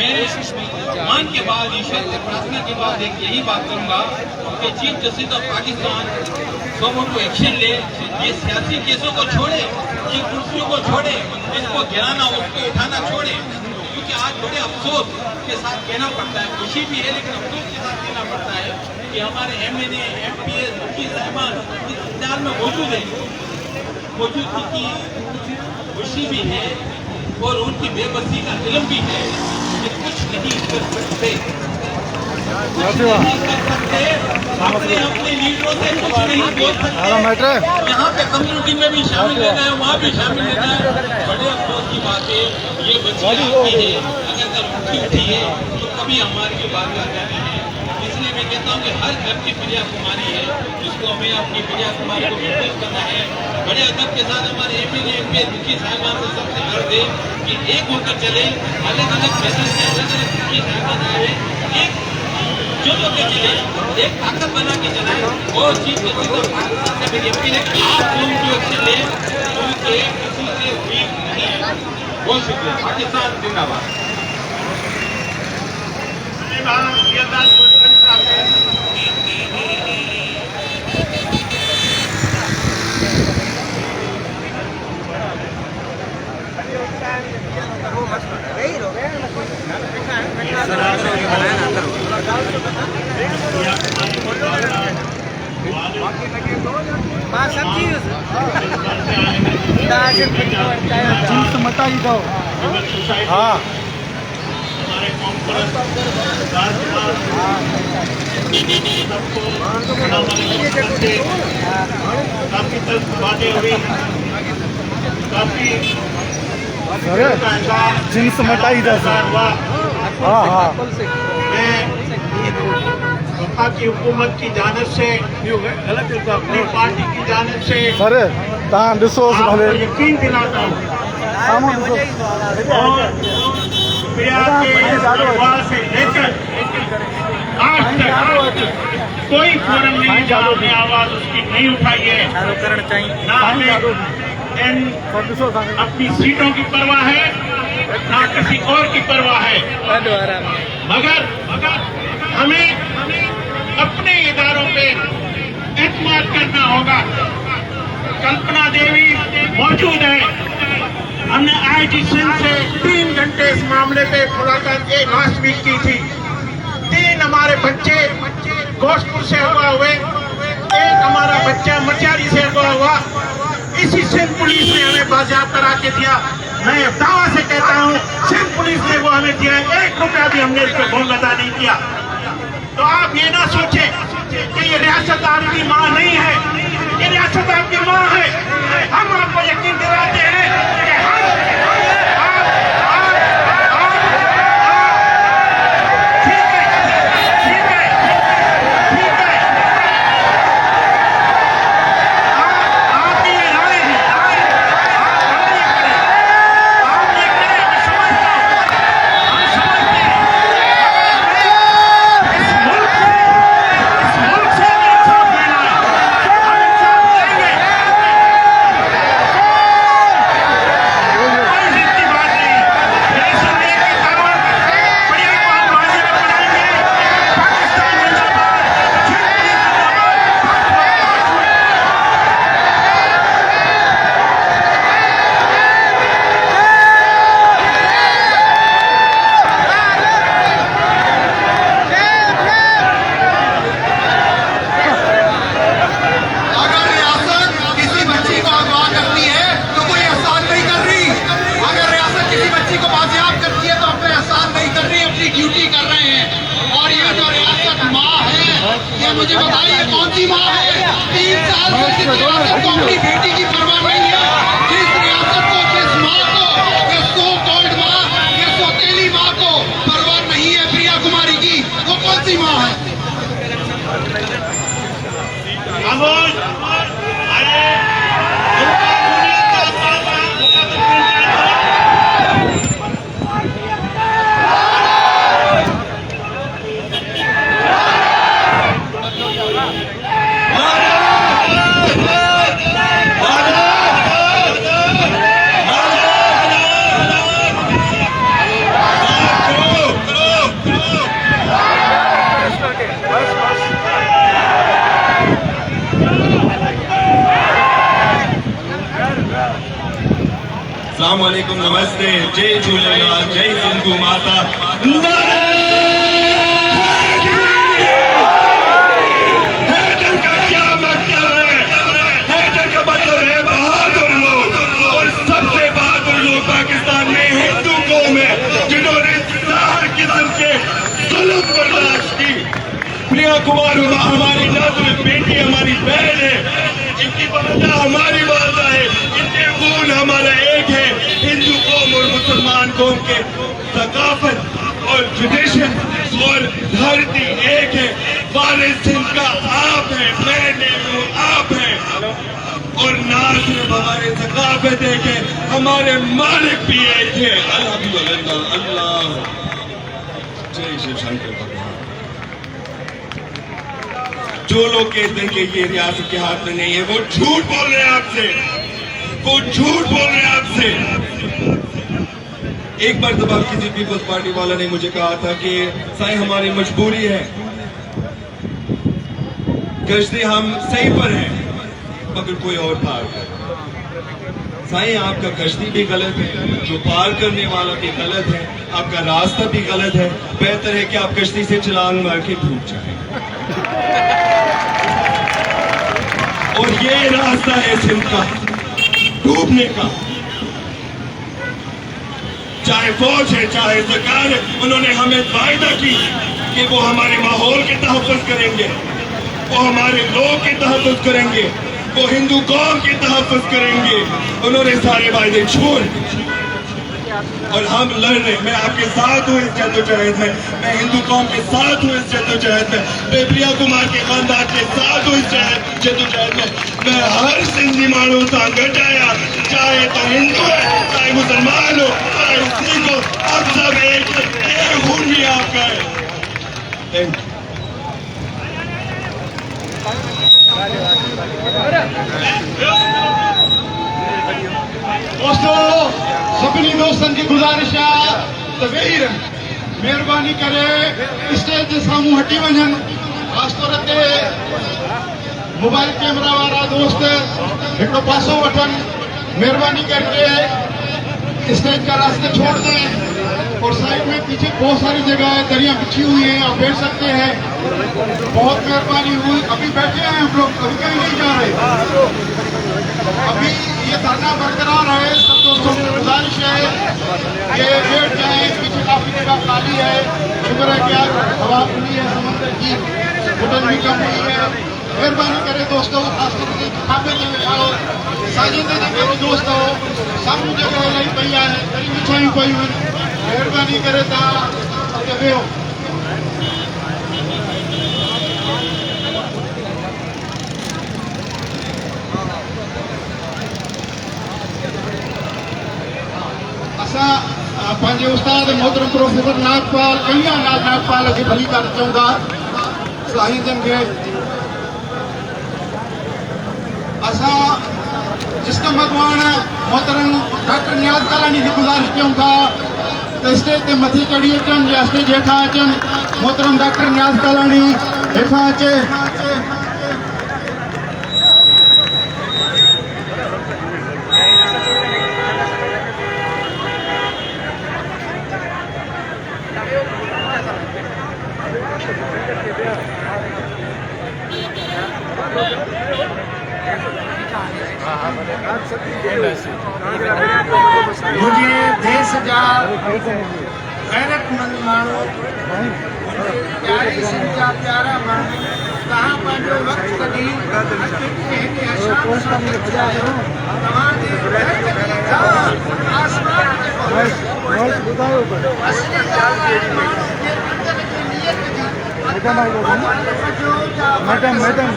मैं मान के बाद ईश्वर से प्रार्थना के बाद एक यही बात करूंगा कि चीफ जस्टिस ऑफ पाकिस्तान को एक्शन ले, ये सियासी केसों को छोड़े, ये कुर्सियों को छोड़े, इसको गिराना उसको उठाना छोड़े। क्योंकि आज बड़े अफसोस के साथ कहना पड़ता है, खुशी भी है लेकिन अफसोस के साथ कहना पड़ता है कि हमारे MNA, MPS, मुफ्ती साहिबान इस इख्तियार में मौजूद है, मौजूदगी की खुशी भी है और उनकी बेबसी का इल्म भी है कि कुछ नहीं कर सकते, अपने अपने लीडरों से कुछ नहीं बोल सकते। यहाँ पे कम्युनिटी में भी शामिल लेना है, वहाँ भी शामिल लेना है। बड़े अफसोस की बात है, ये बच्ची आपकी है, अगर कल उठी है तो कभी हमारी बात आ जानी है। इसलिए मैं कहता हूँ कि हर घर की प्रिया कुमारी है, जिसको हमें अपनी प्रिया कुमारी को महसूस करना है। बड़े अदब के साथ हमारे MNA, MPS, मुफ्ती साहिबान से सबसे अर्ज है कि एक होकर चले, अलग अलग मैसेज से अलग अलग मुफ्ती साहिबान आए, एक जो होकर चले, एक ताकत बना के चलाए। और चीफ जस्टिस ऑफ पाकिस्तान से मेरी अपील है कि आप लोग जो एक्शन ले उनके किसी से वीक नहीं है। बहुत शुक्रिया। पाकिस्तान जिंदाबाद। मता ही दो। हाँ काफी बातें हुई, काफी जींस मटाई जा हुआ। हाँ हाँ मैं की हुकूमत की जानिब से, अपनी पार्टी की जानिब से सर तव्हां ॾिसो भले यकीन दिलाता हूँ और प्रिया के परिवार से लेकर आज तक कोई फोरम नहीं जहाँ हमने आवाज उसकी नहीं उठाई है। ना हमें अपनी सीटों की परवाह है, ना किसी और की परवाह है, मगर हमें अपने इदारों पे एतमाद करना होगा। कल्पना देवी मौजूद है, हमने IG सिंध से 3 घंटे इस मामले पे मुलाकात लास्ट वीक की थी। 3 हमारे बच्चे गोशपुर से अगवा हुए, एक हमारा बच्चा मचारी से अगवा हुआ। इसी सिंध पुलिस ने हमें बाजियाब करा के दिया। मैं दावा से कहता हूँ सिंध पुलिस ने वो हमें दिया, 1 रुपया भी हमने इसको भोग अदा नहीं किया। तो आप ये ना सोचे कि ये रियासत आपकी माँ नहीं है, ये रियासत आपकी माँ है। हम आपको यकीन दिलाते हैं कि मुझे बताइए कौन सी माँ है 3 साल से रियासत को अपनी बेटी की परवाह नहीं है। जिस रियासत को, जिस माँ को, ये सो कॉल्ड माँ, ये सौतेली माँ को परवाह नहीं है प्रिया कुमारी की, वो कौन सी माँ है? नमस्ते, जय झूलेलाल, जय सिंधु माता। हैदर का क्या मतलब है? हैदर का मतलब है बहादुर लोग, और सबसे बहादुर लोग पाकिस्तान में हिंदू कौम है, जिन्होंने हर किस्म के जुल्म बर्दाश्त की। प्रिया कुमार हमारी नाज़ुक बेटी, हमारी बहन है, इनकी वादा हमारी वादा है, इनके खून हमारा एक है। हिंदू कौम और मुसलमान कौम के सकाफत और ट्रेडिशन और धरती एक है। वारिस सिंह का आप है, मैं नहीं हूँ, आप है। और ना सिर्फ हमारे सकाफत एक है, हमारे मालिक भी एक है। अल्लाह अल्लाह, जय शिव शंकर भगवान। जो लोग कहते हैं कि ये रियासत के हाथ में नहीं है, वो झूठ बोल रहे हैं आपसे, वो झूठ बोल रहे हैं आपसे। एक बार जब किसी पीपल्स पार्टी वाला ने मुझे कहा था कि साईं हमारी मजबूरी है, कश्ती हम सही पर हैं मगर कोई और पार कर। साईं आपका कश्ती भी गलत है, जो पार करने वाला भी गलत है, आपका रास्ता भी गलत है। बेहतर है कि आप कश्ती से छलांग मार के डूब जाएं। और ये रास्ता है सिंध का डूबने का। चाहे फौज है, चाहे सरकार है, उन्होंने हमें वायदा की कि वो हमारे माहौल के तहफ़्फ़ुज़ करेंगे, वो हमारे लोग के तहफ़्फ़ुज़ करेंगे, वो हिंदू कौम के तहफ़्फ़ुज़ करेंगे। उन्होंने सारे वायदे छोड़ दिए और हम लड़ रहे। मैं आपके साथ हूँ इस जद्दोजहद में, मैं हिंदू कौम के साथ हूँ इस जद्दोजहद में, मैं प्रिया कुमार के खानदान के साथ हूँ इस जद्दोजहद में। मैं हर सिंधी मानू सां गॾु आहियां, चाहे तो हिंदू है, चाहे मुसलमान हो, चाहे सिख हो, आप सब एक, ये खून भी आपका है। Thank you. दोस्तों, सभिनी दोस्तनि खे गुज़ारिश आहे त वेही रहनि, महिरबानी करे स्टेज जे साम्हूं हटी वञनि। ख़ासि तौर ते मोबाइल कैमरा वारा दोस्त हिकिड़ो पासो वठनि, मेहरबानी करके स्टेज का रास्ते छोड़ दें। और साइड में पीछे बहुत सारी जगह है, दरिया बिछी हुई है, आप बैठ सकते हैं। बहुत मेहरबानी हुई। अभी बैठे हैं हम लोग, अभी कहीं नहीं जा रहे, अभी ये धरना बरकरार है। सब दोस्तों की गुजारिश है कि बैठ जाए। पीछे काफी जगह खाली है, शुक्र है कि आज हवा खुली है, समंदर की घुटन भी कम हुई है। मेहरबानी करे दोस्तों, खासतौर से खाबे में वेठाओ, साजे ते जेके भी दोस्त हो, साम्हूं जगह इलाही पई आहे, दरी बिछायूं पयूं आहिनि। मेहरबानी करे तव्हां हुते वेहो। असां पंहिंजे उस्ताद मोहतरम प्रोफेसर नागपाल, कल्याण नागपाल खे भली कर चऊं था, साईं जन खे असां जिस्म भगवान मोहतरम डॉक्टर नियाज़ कालानी खे गुज़ारिश कयूं था त स्टेज ते मथे चढ़ी अचनि या स्टेज हेठां अचनि। मोहतरम डॉक्टर नियाज़ कालानी हेठां अचे। मुझे देश जा गैरतमंद माण्हू, प्यारी सिंध जा प्यारा माण्हू, तव्हां पंहिंजो वक़्तु कढी हिन अशाम सां गॾिजायो। तव्हांजे आसमान ते असली मैडम